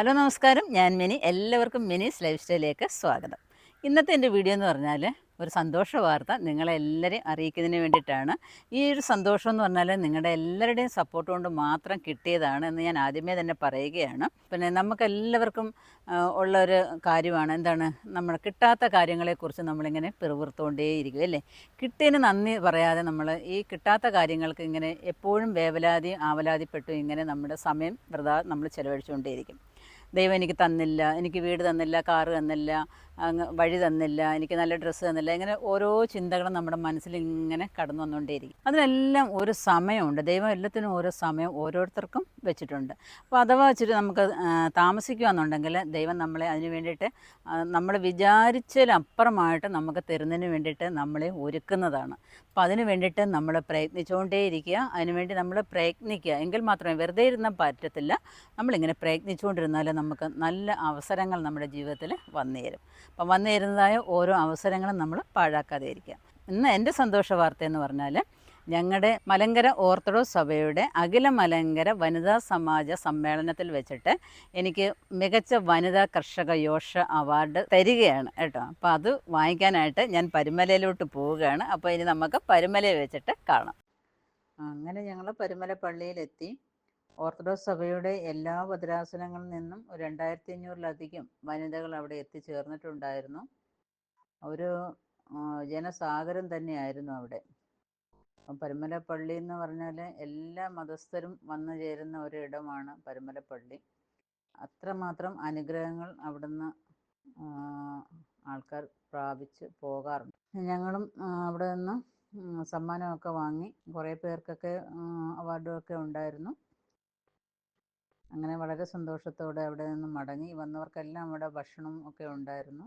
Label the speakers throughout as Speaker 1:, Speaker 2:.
Speaker 1: Hello നമസ്കാരം, ഞാൻ mini. എല്ലാവർക്കും മിനീസ് ലൈഫ് സ്റ്റൈലിലേക്ക് സ്വാഗതം. ഇന്നത്തെ എൻ്റെ വീഡിയോ എന്ന് പറഞ്ഞാൽ ഒരു സന്തോഷ വാർത്ത നിങ്ങളെല്ലാവരെയും അറിയിക്കുന്നതിന് വേണ്ടിയിട്ടാണ്. ഈ ഒരു സന്തോഷം എന്ന് പറഞ്ഞാൽ നിങ്ങളുടെ എല്ലാവരുടെയും സപ്പോർട്ട് കൊണ്ട് മാത്രം കിട്ടിയതാണ് എന്ന് ഞാൻ ആദ്യമേ തന്നെ പറയുകയാണ്. പിന്നെ നമുക്കെല്ലാവർക്കും ഉള്ളൊരു കാര്യമാണ് എന്താണ്, നമ്മൾ കിട്ടാത്ത കാര്യങ്ങളെക്കുറിച്ച് നമ്മളിങ്ങനെ പിറുപിറുത്തുകൊണ്ടേയിരിക്കും അല്ലേ. കിട്ടിയതിന് നന്ദി പറയാതെ നമ്മൾ ഈ കിട്ടാത്ത കാര്യങ്ങൾക്ക് ഇങ്ങനെ എപ്പോഴും വേവലാതി ആവലാതിപ്പെട്ടു ഇങ്ങനെ നമ്മുടെ സമയം വൃഥാ നമ്മൾ ചിലവഴിച്ചുകൊണ്ടേയിരിക്കും. ദൈവം എനിക്ക് തന്നില്ല, എനിക്ക് വീട് തന്നില്ല, കാറ് തന്നില്ല, വഴി തന്നില്ല, എനിക്ക് നല്ല ഡ്രസ്സ് തന്നില്ല, ഇങ്ങനെ ഓരോ ചിന്തകളും നമ്മുടെ മനസ്സിൽ ഇങ്ങനെ കടന്നു വന്നുകൊണ്ടേയിരിക്കും. അതിനെല്ലാം ഒരു സമയമുണ്ട്. ദൈവം എല്ലാത്തിനും ഓരോ സമയം ഓരോരുത്തർക്കും വെച്ചിട്ടുണ്ട്. അപ്പോൾ അഥവാ വെച്ചിട്ട് നമുക്ക് താമസിക്കുകയെന്നുണ്ടെങ്കിൽ ദൈവം നമ്മളെ അതിന് വേണ്ടിയിട്ട് നമ്മൾ വിചാരിച്ചതിലപ്പുറമായിട്ട് നമുക്ക് തരുന്നതിന് വേണ്ടിയിട്ട് നമ്മളെ ഒരുക്കുന്നതാണ്. അപ്പോൾ അതിന് വേണ്ടിയിട്ട് നമ്മൾ പ്രയത്നിച്ചുകൊണ്ടേയിരിക്കുക. അതിനുവേണ്ടി നമ്മൾ പ്രയത്നിക്കുക. എങ്കിൽ മാത്രമേ, വെറുതെ ഇരുന്നാൽ പറ്റത്തില്ല. നമ്മളിങ്ങനെ പ്രയത്നിച്ചുകൊണ്ടിരുന്നാൽ നമുക്ക് നല്ല അവസരങ്ങൾ നമ്മുടെ ജീവിതത്തിൽ വന്നു തരും. അപ്പം വന്നു തരുന്നതായ ഓരോ അവസരങ്ങളും നമ്മൾ പാഴാക്കാതെ ഇരിക്കുക. ഇന്ന് എൻ്റെ സന്തോഷ വാർത്ത എന്ന് പറഞ്ഞാൽ, ഞങ്ങളുടെ മലങ്കര ഓർത്തഡോക്സ് സഭയുടെ അഖില മലങ്കര വനിതാ സമാജ സമ്മേളനത്തിൽ വെച്ചിട്ട് എനിക്ക് മികച്ച വനിതാ കർഷക യോഷ അവാർഡ് തരികയാണ് കേട്ടോ. അപ്പോൾ അത് വാങ്ങിക്കാനായിട്ട് ഞാൻ പരുമലയിലോട്ട് പോവുകയാണ്. അപ്പോൾ ഇനി നമുക്ക് പരുമലയിൽ വെച്ചിട്ട് കാണാം. അങ്ങനെ ഞങ്ങൾ പരുമല പള്ളിയിലെത്തി. ഓർത്തഡോക്സ് സഭയുടെ എല്ലാ ഭദ്രാസനങ്ങളിൽ നിന്നും ഒരു 2500-ലധികം വനിതകൾ അവിടെ എത്തിച്ചേർന്നിട്ടുണ്ടായിരുന്നു. ഒരു ജനസാഗരം തന്നെയായിരുന്നു അവിടെ. പരുമല പള്ളി എന്ന് പറഞ്ഞാൽ എല്ലാ മതസ്ഥരും വന്നു ചേരുന്ന ഒരിടമാണ് പരുമല പള്ളി. അത്രമാത്രം അനുഗ്രഹങ്ങൾ അവിടുന്ന് ആൾക്കാർ പ്രാപിച്ച് പോകാറുണ്ട്. ഞങ്ങളും അവിടെ നിന്ന് സമ്മാനമൊക്കെ വാങ്ങി. കുറേ പേർക്കൊക്കെ അവാർഡുമൊക്കെ ഉണ്ടായിരുന്നു. അങ്ങനെ വളരെ സന്തോഷത്തോടെ അവിടെ നിന്ന് മടങ്ങി. വന്നവർക്കെല്ലാം അവിടെ ഭക്ഷണം ഒക്കെ ഉണ്ടായിരുന്നു.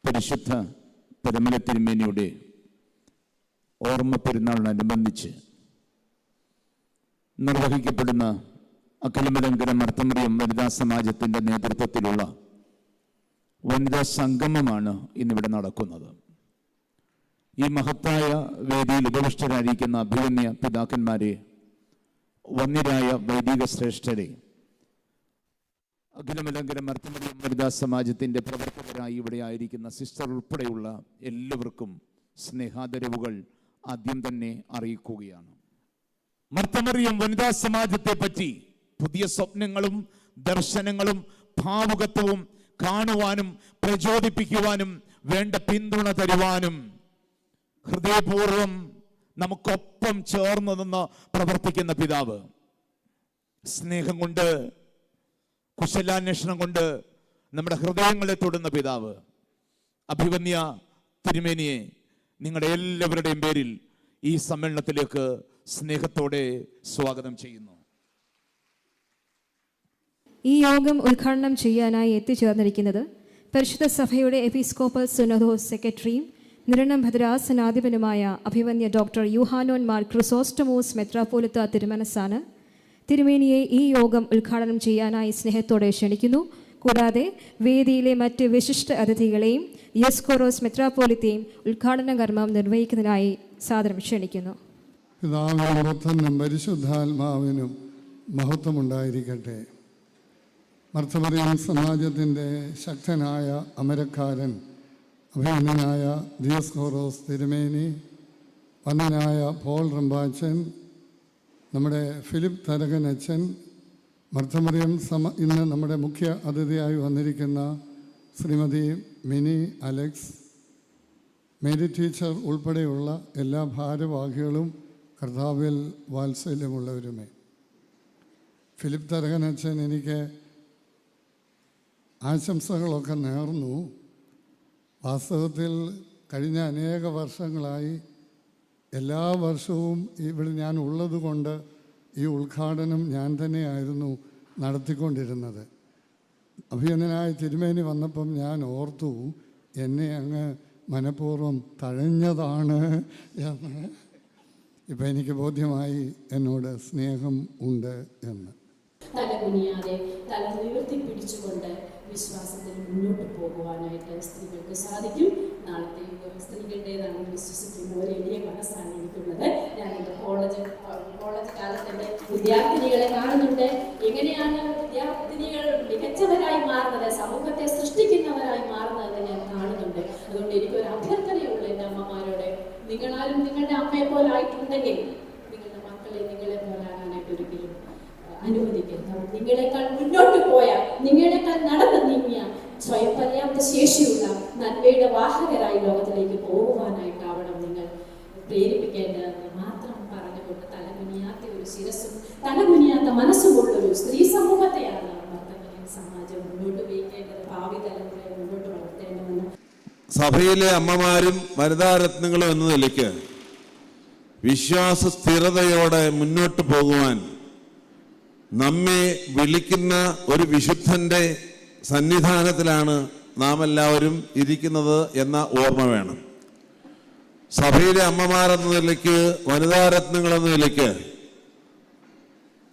Speaker 2: പരിശുദ്ധ പരുമല തിരുമേനിയുടെ ഓർമ്മ പെരുന്നാളിനനുബന്ധിച്ച് നിർവഹിക്കപ്പെടുന്ന അഖില മലങ്കര മർത്തമറിയം വനിതാ സമാജത്തിൻ്റെ നേതൃത്വത്തിലുള്ള വനിതാ സംഗമമാണ് ഇന്നിവിടെ നടക്കുന്നത്. ഈ മഹത്തായ വേദിയിൽ ഉപവിഷ്ടരായിരിക്കുന്ന അഭിമന്യ പിതാക്കന്മാരെ, വന്യരായ വൈദിക ശ്രേഷ്ഠരെ, അഖില മലങ്കര മർത്തമറിയം വനിതാ സമാജത്തിൻ്റെ പ്രവർത്തകരായി ഇവിടെ ആയിരിക്കുന്ന സിസ്റ്റർ ഉൾപ്പെടെയുള്ള എല്ലാവർക്കും സ്നേഹാദരവുകൾ ആദ്യം തന്നെ അറിയിക്കുകയാണ്. മർത്തമറിയം വനിതാ സമാജത്തെ പറ്റി പുതിയ സ്വപ്നങ്ങളും ദർശനങ്ങളും ഭാവുകത്വവും കാണുവാനും പ്രചോദിപ്പിക്കുവാനും വേണ്ട പിന്തുണ തരുവാനും ഹൃദയപൂർവ്വം നമുക്കൊപ്പം ചേർന്ന് നിന്ന് പ്രവർത്തിക്കുന്ന പിതാവ്, സ്നേഹം കൊണ്ട് കുശലാന്വേഷണം കൊണ്ട് നമ്മുടെ ഹൃദയങ്ങളെ തൊടുന്ന പിതാവ്, അഭിവന്യ തിരുമേനിയെ നിങ്ങളുടെ എല്ലാവരുടെയും പേരിൽ ഈ സമ്മേളനത്തിലേക്ക് സ്നേഹത്തോടെ സ്വാഗതം ചെയ്യുന്നു.
Speaker 3: ഈ യോഗം ഉദ്ഘാടനം ചെയ്യാനായി എത്തിച്ചേർന്നിരിക്കുന്നത് പരിശുദ്ധ സഭയുടെ എപ്പിസ്കോപ്പൽ സുനോദോസ് സെക്രട്ടറിയും നിരണം ഭദ്രാസനാധിപനുമായ അഭിവന്യ ഡോക്ടർ യൂഹാനോൻ മാർ ക്രിസോസ്റ്റമോസ് മെത്രാപ്പോലിത്ത തിരുമനസാണ്. തിരുമേനിയെ ഈ യോഗം ഉദ്ഘാടനം ചെയ്യാനായി സ്നേഹത്തോടെ ക്ഷണിക്കുന്നു. കൂടാതെ വേദിയിലെ മറ്റ് വിശിഷ്ട അതിഥികളെയും യസ്കോറോസ് മെത്രാപ്പോലിത്തയും ഉദ്ഘാടന കർമ്മം നിർവഹിക്കുന്നതിനായി സാദരം ക്ഷണിക്കുന്നു.
Speaker 4: പിതാവിനും പുത്രനും പരിശുദ്ധാത്മാവിനും മഹത്വമുണ്ടായിരിക്കട്ടെ. മർത്തമറിയം സമാജത്തിൻ്റെ ശക്തനായ അമരക്കാരൻ അഭിമന്യനായ ദിയസ്കോറോസ് തിരുമേനി, വന്ദനായ പോൾ റമ്പാച്ചൻ, നമ്മുടെ ഫിലിപ്പ് തരകൻ അച്ഛൻ, മർത്തമറിയം ഇന്ന് നമ്മുടെ മുഖ്യ അതിഥിയായി വന്നിരിക്കുന്ന Shrimati mini Alex, Mary teacher ഉൾപ്പെടെയുള്ള എല്ലാ ഭാരവാഹികളും കർത്താവിൽ വാത്സല്യമുള്ളവരുമേ. ഫിലിപ്പ് തരകൻ അച്ഛൻ എനിക്ക് ആശംസകളൊക്കെ നേർന്നു. വാസ്തവത്തിൽ കഴിഞ്ഞ അനേക വർഷങ്ങളായി എല്ലാ വർഷവും ഇവിടെ ഞാൻ ഉള്ളത് കൊണ്ട് ഈ ഉദ്ഘാടനം ഞാൻ തന്നെയായിരുന്നു നടത്തിക്കൊണ്ടിരുന്നത്. അഭിനന്ദനായ തിരുമേനി വന്നപ്പം ഞാൻ ഓർത്തു, എന്നെ അങ്ങ് മനഃപൂർവ്വം തഴഞ്ഞതാണ് എന്ന് ഇപ്പം എനിക്ക് ബോധ്യമായി, എന്നോട് സ്നേഹം ഉണ്ട് എന്ന്.
Speaker 5: തലകുനിയാതെ തല ഉയർത്തിപ്പിടിച്ചുകൊണ്ട് വിശ്വാസത്തിൽ മുന്നോട്ട് പോകുവാനായിട്ട് സ്ത്രീകൾക്ക് സാധിക്കും. നാളത്തെ യുഗം സ്ത്രീകളുടേതാണെന്ന് വിശ്വസിക്കുന്ന ഒരു വലിയ മനസ്സാണ് എനിക്കുള്ളത്. ഞാൻ എൻ്റെ കോളേജ് കാലത്ത് എൻ്റെ വിദ്യാർത്ഥിനികളെ കാണുന്നുണ്ട്. എങ്ങനെയാണ് വിദ്യാർത്ഥിനികൾ മികച്ചവരായി മാറുന്നത്, സമൂഹത്തെ സൃഷ്ടിക്കുന്നവരായി മാറുന്നത് ഞാൻ കാണുന്നുണ്ട്. അതുകൊണ്ട് എനിക്കൊരു അഭ്യർത്ഥനയുള്ളൂ എൻ്റെ അമ്മമാരോട്, നിങ്ങളാരും നിങ്ങളുടെ അമ്മയെ പോലായിട്ടുണ്ടെങ്കിൽ നിങ്ങളുടെ മക്കളെ നിങ്ങളെ പോലാകാനായിട്ട് ഒരിക്കലും അനുവദിക്കരുത്. നിങ്ങളെക്കാൾ മുന്നോട്ട് പോയ, നിങ്ങളെക്കാൾ നടന്നു നീങ്ങിയ, സ്വയം പര്യാപ്ത ശേഷിയുള്ള നന്മയുടെ വാഹകരായി ലോകത്തിലേക്ക് പോകുവാനായിട്ടാവണം നിങ്ങൾ പ്രേരിപ്പിക്കേണ്ടതെന്ന് മാത്രം പറഞ്ഞുകൊണ്ട് തലകുനിയാത്ത ഒരു ശിരസും തലകുനിയാത്ത മനസ്സുമുള്ള ഒരു സ്ത്രീ സമൂഹത്തെയാണ് വർത്തമാന സമാജം മുന്നോട്ട് വയ്ക്കേണ്ടത്, ഭാവി തലമുറയെ മുന്നോട്ട് വളർത്തേണ്ടതെന്ന്.
Speaker 6: സഭയിലെ അമ്മമാരും വനിതാരത്നങ്ങളും എന്ന നിലയ്ക്ക് വിശ്വാസ സ്ഥിരതയോടെ മുന്നോട്ട് പോകുവാൻ നമ്മെ വിളിക്കുന്ന ഒരു വിശുദ്ധന്റെ സന്നിധാനത്തിലാണ് നാം എല്ലാവരും ഇരിക്കുന്നത് എന്ന ഓർമ്മ വേണം. സഭയിലെ അമ്മമാരെന്ന നിലയ്ക്ക്, വനിതാരത്നങ്ങൾ എന്ന നിലയ്ക്ക്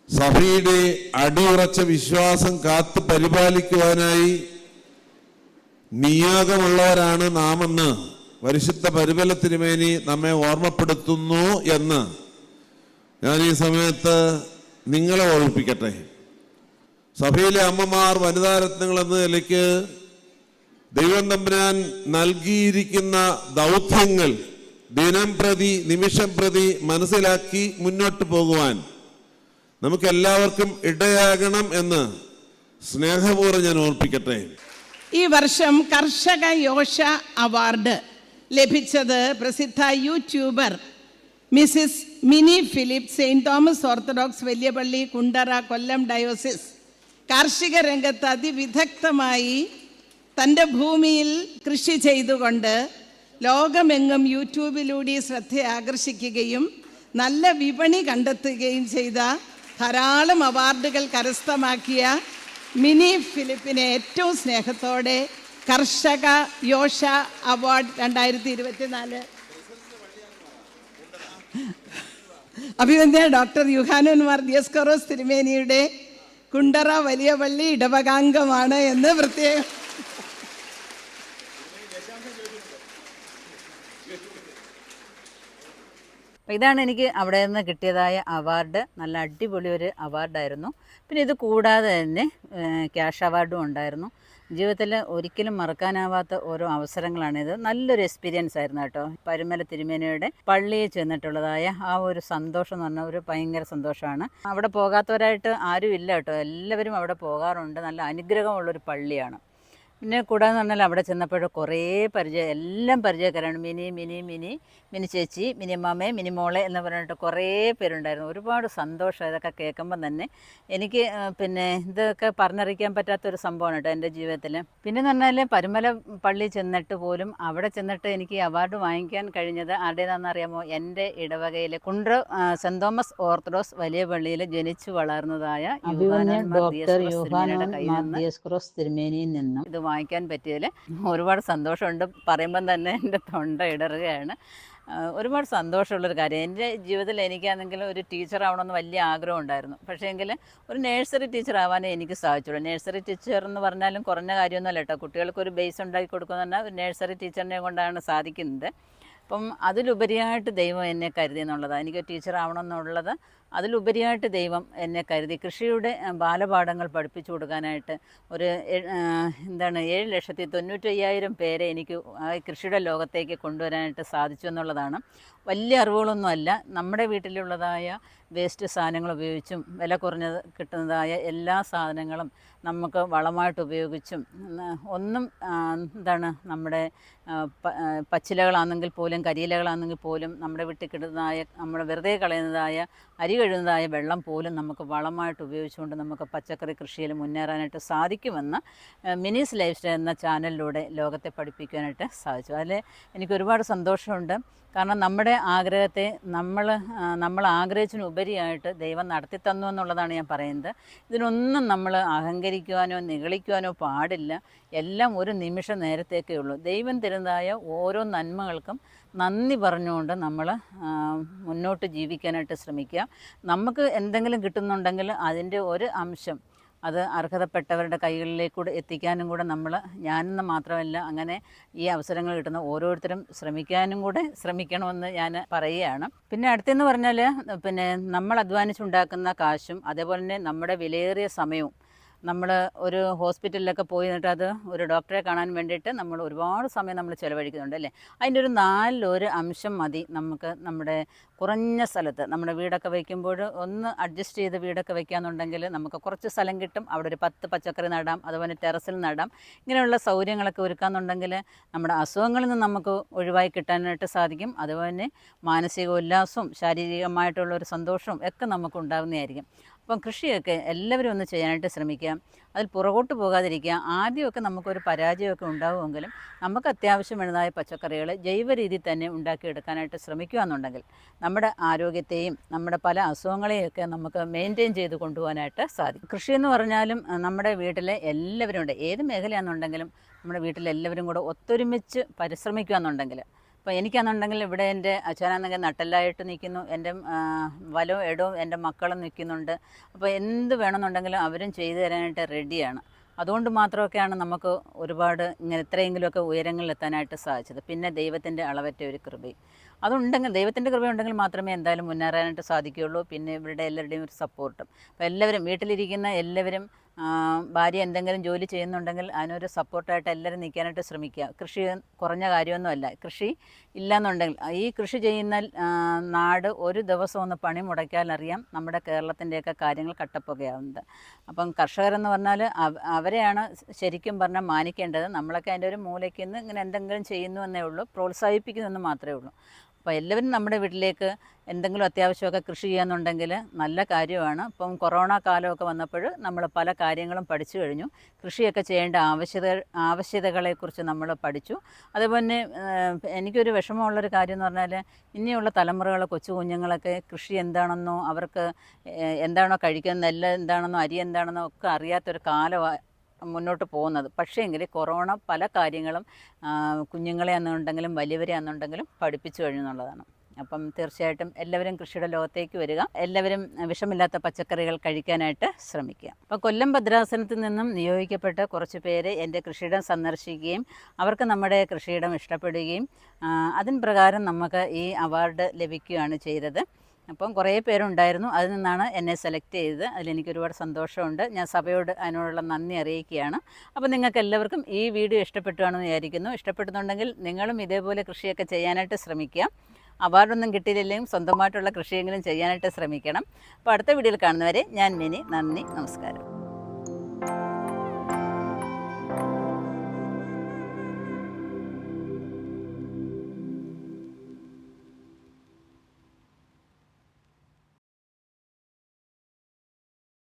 Speaker 6: സഭയുടെ അടിയുറച്ച വിശ്വാസം കാത്തു പരിപാലിക്കുവാനായി നിയോഗമുള്ളവരാണ് നാമെന്ന് പരിശുദ്ധ പരിമല തിരുമേനി നമ്മെ ഓർമ്മപ്പെടുത്തുന്നു എന്ന് ഞാൻ ഈ സമയത്ത് നിങ്ങളെ ഓർമ്മിപ്പിക്കട്ടെ. സഭയിലെ അമ്മമാർ, വനിതാരത്നങ്ങൾ എന്ന നിലയ്ക്ക് ദൈവം തമ്പുരാൻ നൽകിയിരിക്കുന്ന ദൗത്യങ്ങൾ ദിനം പ്രതി, നിമിഷം പ്രതി മനസ്സിലാക്കി മുന്നോട്ട് പോകുവാൻ നമുക്ക് എല്ലാവർക്കും ഇടയാകണം എന്ന് സ്നേഹപൂർവ്വം ഞാൻ ഓർപ്പിക്കട്ടെ.
Speaker 7: ഈ വർഷം കർഷക യോഷ അവാർഡ് ലഭിച്ചത് പ്രസിദ്ധ YouTuber Mrs mini Philip, saint Thomas orthodox വലിയ പള്ളി, കുണ്ടറ, കൊല്ലം ഡയോസിസ്. കാർഷിക രംഗത്ത് അതിവിദഗ്ധമായി തൻ്റെ ഭൂമിയിൽ കൃഷി ചെയ്തുകൊണ്ട് ലോകമെങ്ങും യൂട്യൂബിലൂടെ ശ്രദ്ധ ആകർഷിക്കുകയും നല്ല വിപണി കണ്ടെത്തുകയും ചെയ്ത ധാരാളം അവാർഡുകൾ കരസ്ഥമാക്കിയ മിനി ഫിലിപ്പിനെ ഏറ്റവും സ്നേഹത്തോടെ കർഷക യോഷ അവാർഡ് 2024 അഭിവന്ദ്യ ഡോക്ടർ യുഹാനോൻ മാർ ദിയസ്കോറോസ് തിരുമേനിയുടെ കുണ്ടറ വലിയ പള്ളി ഇടവകാംഗമാണ് എന്ന് പ്രത്യേകം
Speaker 1: ഇതാണ് എനിക്ക് അവിടെ നിന്ന് കിട്ടിയതായ അവാർഡ്. നല്ല അടിപൊളി ഒരു അവാർഡായിരുന്നു. പിന്നെ ഇത് കൂടാതെ തന്നെ ക്യാഷ് അവാർഡും ഉണ്ടായിരുന്നു. ജീവിതത്തിൽ ഒരിക്കലും മറക്കാനാവാത്ത ഓരോ അവസരങ്ങളാണിത്. നല്ലൊരു എക്സ്പീരിയൻസ് ആയിരുന്നു കേട്ടോ. പരുമല തിരുമേനിയുടെ പള്ളിയിൽ ചെന്നിട്ടുള്ളതായ ആ ഒരു സന്തോഷം എന്ന് പറഞ്ഞാൽ ഒരു ഭയങ്കര സന്തോഷമാണ്. അവിടെ പോകാത്തവരായിട്ട് ആരും ഇല്ല കേട്ടോ, എല്ലാവരും അവിടെ പോകാറുണ്ട്. നല്ല അനുഗ്രഹമുള്ളൊരു പള്ളിയാണ്. പിന്നെ കൂടാതെ പറഞ്ഞാൽ അവിടെ ചെന്നപ്പോൾ കുറേ എല്ലാം പരിചയക്കാരാണ്. മിനി ചേച്ചി, മിനി മാമേ, മിനി മോളെ എന്ന് പറഞ്ഞിട്ട് കുറേ പേരുണ്ടായിരുന്നു. ഒരുപാട് സന്തോഷം ഇതൊക്കെ കേൾക്കുമ്പം തന്നെ. എനിക്ക് പിന്നെ ഇതൊക്കെ പറഞ്ഞറിയിക്കാൻ പറ്റാത്തൊരു സംഭവമാണ് കേട്ടോ എൻ്റെ ജീവിതത്തിൽ. പിന്നെ എന്ന് പറഞ്ഞാൽ പരുമല പള്ളി ചെന്നിട്ട് പോലും അവിടെ ചെന്നിട്ട് എനിക്ക് അവാർഡ് വാങ്ങിക്കാൻ കഴിഞ്ഞത് ആരുടേതാണെന്ന് അറിയാമോ? എൻ്റെ ഇടവകയിലെ കുണ്ട്ര സെൻറ്റ് തോമസ് ഓർത്തഡോക്സ് വലിയ പള്ളിയിൽ ജനിച്ചു വളർന്നതായ ഡോക്ടർ ദിയസ്കോറോസ് തിരുമേനിയിൽ നിന്നും ഇത് വാങ്ങിക്കാൻ പറ്റിയതിൽ ഒരുപാട് സന്തോഷമുണ്ട്. പറയുമ്പം തന്നെ എൻ്റെ തൊണ്ട ഇടറുകയാണ്. ഒരുപാട് സന്തോഷമുള്ളൊരു കാര്യം. എൻ്റെ ജീവിതത്തിൽ എനിക്കാണെങ്കിൽ ഒരു ടീച്ചർ ആവണമെന്ന് വലിയ ആഗ്രഹം ഉണ്ടായിരുന്നു. പക്ഷേ എങ്കിൽ ഒരു നേഴ്സറി ടീച്ചർ ആവാനേ എനിക്ക് സാധിച്ചുള്ളൂ. നേഴ്സറി ടീച്ചർ എന്ന് പറഞ്ഞാലും കുറഞ്ഞ കാര്യമൊന്നുമല്ല കേട്ടോ. കുട്ടികൾക്കൊരു ബേസ് ഉണ്ടാക്കി കൊടുക്കുക എന്ന് പറഞ്ഞാൽ ഒരു നേഴ്സറി ടീച്ചറിനെ കൊണ്ടാണ് സാധിക്കുന്നത്. അപ്പം അതിലുപരിയായിട്ട് ദൈവം എന്നെ കരുതി എന്നുള്ളതാണ്. എനിക്ക് ടീച്ചർ ആവണമെന്നുള്ളത് അതിലുപരിയായിട്ട് ദൈവം എന്നെ കരുതി. കൃഷിയുടെ ബാലപാഠങ്ങൾ പഠിപ്പിച്ചു കൊടുക്കാനായിട്ട് ഒരു 7,95,000 പേരെ എനിക്ക് കൃഷിയുടെ ലോകത്തേക്ക് കൊണ്ടുവരാനായിട്ട് സാധിച്ചു എന്നുള്ളതാണ്. വലിയ അറിവുകളൊന്നുമല്ല. നമ്മുടെ വീട്ടിലുള്ളതായ വേസ്റ്റ് സാധനങ്ങൾ ഉപയോഗിച്ചും വില കുറഞ്ഞത് കിട്ടുന്നതായ എല്ലാ സാധനങ്ങളും നമുക്ക് വളമായിട്ട് ഉപയോഗിച്ചും നമ്മുടെ പച്ചിലകളാണെങ്കിൽ പോലും പോലും കരിയിലകളാണെങ്കിൽ പോലും നമ്മുടെ വീട്ടിൽ കിട്ടുന്നതായ നമ്മൾ വെറുതെ കളയുന്നതായ അരി കഴുകുന്നതായ വെള്ളം പോലും നമുക്ക് വളമായിട്ട് ഉപയോഗിച്ചുകൊണ്ട് നമുക്ക് പച്ചക്കറി കൃഷിയിൽ മുന്നേറാനായിട്ട് സാധിക്കുമെന്ന് മിനീസ് ലൈഫ് സ്റ്റൈൽ എന്ന ചാനലിലൂടെ ലോകത്തെ പഠിപ്പിക്കാനായിട്ട് സാധിച്ചു. അതിൽ എനിക്ക് ഒരുപാട് സന്തോഷമുണ്ട്. കാരണം നമ്മുടെ ആഗ്രഹത്തെ നമ്മൾ ആഗ്രഹിച്ചതിനുപരിയായിട്ട് ദൈവം നടത്തി തന്നു എന്നുള്ളതാണ് ഞാൻ പറയുന്നത്. ഇതിനൊന്നും നമ്മൾ അഹങ്കരിക്കുവാനോ നിഗളിക്കുവാനോ പാടില്ല. എല്ലാം ഒരു നിമിഷ നേരത്തേക്കേ ഉള്ളൂ. ദൈവം തരുന്നതായ ഓരോ നന്മകൾക്കും നന്ദി പറഞ്ഞുകൊണ്ട് നമ്മൾ മുന്നോട്ട് ജീവിക്കാനായിട്ട് ശ്രമിക്കുക. നമുക്ക് എന്തെങ്കിലും കിട്ടുന്നുണ്ടെങ്കിൽ അതിൻ്റെ ഒരു അംശം അത് അർഹതപ്പെട്ടവരുടെ കൈകളിലേക്കൂടെ എത്തിക്കാനും കൂടെ ഞാനെന്ന് മാത്രമല്ല, അങ്ങനെ ഈ അവസരങ്ങൾ കിട്ടുന്ന ഓരോരുത്തരും ശ്രമിക്കണമെന്ന് ഞാൻ പറയുകയാണ്. പിന്നെ അടുത്തെന്ന് പറഞ്ഞാൽ നമ്മൾ അധ്വാനിച്ചുണ്ടാക്കുന്ന കാശും അതേപോലെ തന്നെ നമ്മുടെ വിലയേറിയ സമയവും നമ്മൾ ഒരു ഹോസ്പിറ്റലിലൊക്കെ പോയി നിന്നിട്ട് അത് ഒരു ഡോക്ടറെ കാണാൻ വേണ്ടിയിട്ട് നമ്മൾ ഒരുപാട് സമയം നമ്മൾ ചിലവഴിക്കുന്നുണ്ട് അല്ലേ. അതിൻ്റെ ഒരു 4 അംശം മതി നമുക്ക് നമ്മുടെ കുറഞ്ഞ സ്ഥലത്ത് നമ്മുടെ വീടൊക്കെ വയ്ക്കുമ്പോൾ ഒന്ന് അഡ്ജസ്റ്റ് ചെയ്ത് വീടൊക്കെ വയ്ക്കുകയെന്നുണ്ടെങ്കിൽ നമുക്ക് കുറച്ച് സ്ഥലം കിട്ടും. അവിടെ ഒരു 10 പച്ചക്കറി നടാം, അതുപോലെ ടെറസിൽ നടാം. ഇങ്ങനെയുള്ള സൗകര്യങ്ങളൊക്കെ ഒരുക്കാമെന്നുണ്ടെങ്കിൽ നമ്മുടെ അസുഖങ്ങളിൽ നിന്ന് നമുക്ക് ഒഴിവായി കിട്ടാനായിട്ട് സാധിക്കും. അതുപോലെ തന്നെ മാനസിക ഉല്ലാസവും ശാരീരികമായിട്ടുള്ളൊരു സന്തോഷവും ഒക്കെ നമുക്ക് ഉണ്ടാകുന്നതായിരിക്കും. അപ്പം കൃഷിയൊക്കെ എല്ലാവരും ഒന്ന് ചെയ്യാനായിട്ട് ശ്രമിക്കുക. അതിൽ പുറകോട്ട് പോകാതിരിക്കുക. ആദ്യമൊക്കെ നമുക്കൊരു പരാജയമൊക്കെ ഉണ്ടാവുമെങ്കിലും നമുക്ക് അത്യാവശ്യം വേണ്ടതായ പച്ചക്കറികൾ ജൈവ രീതിയിൽ തന്നെ ഉണ്ടാക്കിയെടുക്കാനായിട്ട് ശ്രമിക്കുക എന്നുണ്ടെങ്കിൽ നമ്മുടെ ആരോഗ്യത്തെയും നമ്മുടെ പല അസുഖങ്ങളെയൊക്കെ നമുക്ക് മെയിൻറ്റെയിൻ ചെയ്ത് കൊണ്ടുപോകാനായിട്ട് സാധിക്കും. കൃഷി എന്ന് പറഞ്ഞാലും നമ്മുടെ വീട്ടിലെ എല്ലാവരും ഉണ്ട്. ഏത് മേഖലയാണെന്നുണ്ടെങ്കിലും നമ്മുടെ വീട്ടിലെല്ലാവരും കൂടെ ഒത്തൊരുമിച്ച് പരിശ്രമിക്കുക എന്നുണ്ടെങ്കിൽ, അപ്പോൾ എനിക്കാണെന്നുണ്ടെങ്കിൽ ഇവിടെ എൻ്റെ അച്ഛനാണെങ്കിൽ നട്ടെല്ലായിട്ട് നിൽക്കുന്നു, എൻ്റെ വലവും ഇടവും എൻ്റെ മക്കളും നിൽക്കുന്നുണ്ട്. അപ്പോൾ എന്ത് വേണമെന്നുണ്ടെങ്കിലും അവരും ചെയ്തു തരാനായിട്ട് റെഡിയാണ്. അതുകൊണ്ട് മാത്രമൊക്കെയാണ് നമുക്ക് ഒരുപാട് ഇങ്ങനെ ഇത്രയെങ്കിലുമൊക്കെ ഉയരങ്ങളിലെത്താനായിട്ട് സാധിച്ചത്. പിന്നെ ദൈവത്തിൻ്റെ അളവറ്റ ഒരു കൃപയും അതുണ്ടെങ്കിൽ, ദൈവത്തിൻ്റെ കൃപയുണ്ടെങ്കിൽ മാത്രമേ എന്തായാലും മുന്നേറാനായിട്ട് സാധിക്കുകയുള്ളൂ. പിന്നെ ഇവരുടെ എല്ലാവരുടെയും ഒരു സപ്പോർട്ടും. അപ്പോൾ എല്ലാവരും വീട്ടിലിരിക്കുന്ന എല്ലാവരും ഭാര്യ എന്തെങ്കിലും ജോലി ചെയ്യുന്നുണ്ടെങ്കിൽ അതിനൊരു സപ്പോർട്ടായിട്ട് എല്ലാവരും നിൽക്കാനായിട്ട് ശ്രമിക്കുക. കൃഷി കുറഞ്ഞ കാര്യമൊന്നുമല്ല. കൃഷി ഇല്ലയെന്നുണ്ടെങ്കിൽ ഈ കൃഷി ചെയ്യുന്ന നാട് ഒരു ദിവസം ഒന്ന് പണി മുടക്കിയാലറിയാം നമ്മുടെ കേരളത്തിൻ്റെയൊക്കെ കാര്യങ്ങൾ കട്ടപ്പുകയാവുന്നത്. അപ്പം കർഷകരെന്ന് പറഞ്ഞാൽ അവരെയാണ് ശരിക്കും പറഞ്ഞാൽ മാനിക്കേണ്ടത്. നമ്മളൊക്കെ അതിൻ്റെ ഒരു മൂലയ്ക്ക് നിന്ന് ഇങ്ങനെ എന്തെങ്കിലും ചെയ്യുന്നു എന്നേ ഉള്ളൂ, പ്രോത്സാഹിപ്പിക്കുമെന്ന് മാത്രമേ ഉള്ളൂ. അപ്പോൾ എല്ലാവരും നമ്മുടെ വീട്ടിലേക്ക് എന്തെങ്കിലും അത്യാവശ്യമൊക്കെ കൃഷി ചെയ്യാന്നുണ്ടെങ്കിൽ നല്ല കാര്യമാണ്. ഇപ്പം കൊറോണ കാലമൊക്കെ വന്നപ്പോൾ നമ്മൾ പല കാര്യങ്ങളും പഠിച്ചു കഴിഞ്ഞു. കൃഷിയൊക്കെ ചെയ്യേണ്ട ആവശ്യകതകളെക്കുറിച്ച് നമ്മൾ പഠിച്ചു. അതുപോലെ എനിക്കൊരു വിഷമമുള്ളൊരു കാര്യം എന്ന് പറഞ്ഞാൽ ഇനിയുള്ള തലമുറകൾ, കൊച്ചു കുഞ്ഞുങ്ങളൊക്കെ കൃഷി എന്താണെന്നോ അവർക്ക് എന്താണോ കഴിക്കുന്നത്, നെല്ല് എന്താണെന്നോ അരി എന്താണെന്നോ ഒക്കെ അറിയാത്തൊരു കാലമാണ് മുന്നോട്ട് പോകുന്നത്. പക്ഷേ എങ്കിൽ കൊറോണ പല കാര്യങ്ങളും കുഞ്ഞുങ്ങളെ എന്നുണ്ടെങ്കിലും വലിയവരെ എന്നുണ്ടെങ്കിലും പഠിപ്പിച്ചു കഴിഞ്ഞെന്നുള്ളതാണ്. അപ്പം തീർച്ചയായിട്ടും എല്ലാവരും കൃഷിയുടെ ലോകത്തേക്ക് വരിക. എല്ലാവരും വിഷമില്ലാത്ത പച്ചക്കറികൾ കഴിക്കാനായിട്ട് ശ്രമിക്കുക. അപ്പോൾ കൊല്ലം ഭദ്രാസനത്തിൽ നിന്നും നിയോഗിക്കപ്പെട്ട കുറച്ച് പേര് എൻ്റെ കൃഷിയിടം സന്ദർശിക്കുകയും അവർക്ക് നമ്മുടെ കൃഷിയിടം ഇഷ്ടപ്പെടുകയും അതിന് പ്രകാരം നമുക്ക് ഈ അവാർഡ് ലഭിക്കുകയാണ് ചെയ്തത്. അപ്പം കുറേ പേരുണ്ടായിരുന്നു. അതിൽ നിന്നാണ് എന്നെ സെലക്ട് ചെയ്തത്. അതിലെനിക്ക് ഒരുപാട് സന്തോഷമുണ്ട്. ഞാൻ സഭയോട് അതിനോടുള്ള നന്ദി അറിയിക്കുകയാണ്. അപ്പോൾ നിങ്ങൾക്ക് എല്ലാവർക്കും ഈ വീഡിയോ ഇഷ്ടപ്പെട്ടുവാണെന്ന് വിചാരിക്കുന്നു. ഇഷ്ടപ്പെടുന്നുണ്ടെങ്കിൽ നിങ്ങളും ഇതേപോലെ കൃഷിയൊക്കെ ചെയ്യാനായിട്ട് ശ്രമിക്കുക. അവാർഡൊന്നും കിട്ടിയില്ലെങ്കിലും സ്വന്തമായിട്ടുള്ള കൃഷിയെങ്കിലും ചെയ്യാനായിട്ട് ശ്രമിക്കണം. അപ്പോൾ അടുത്ത വീഡിയോയിൽ കാണുന്നവരെ ഞാൻ മിനി. നന്ദി, നമസ്കാരം.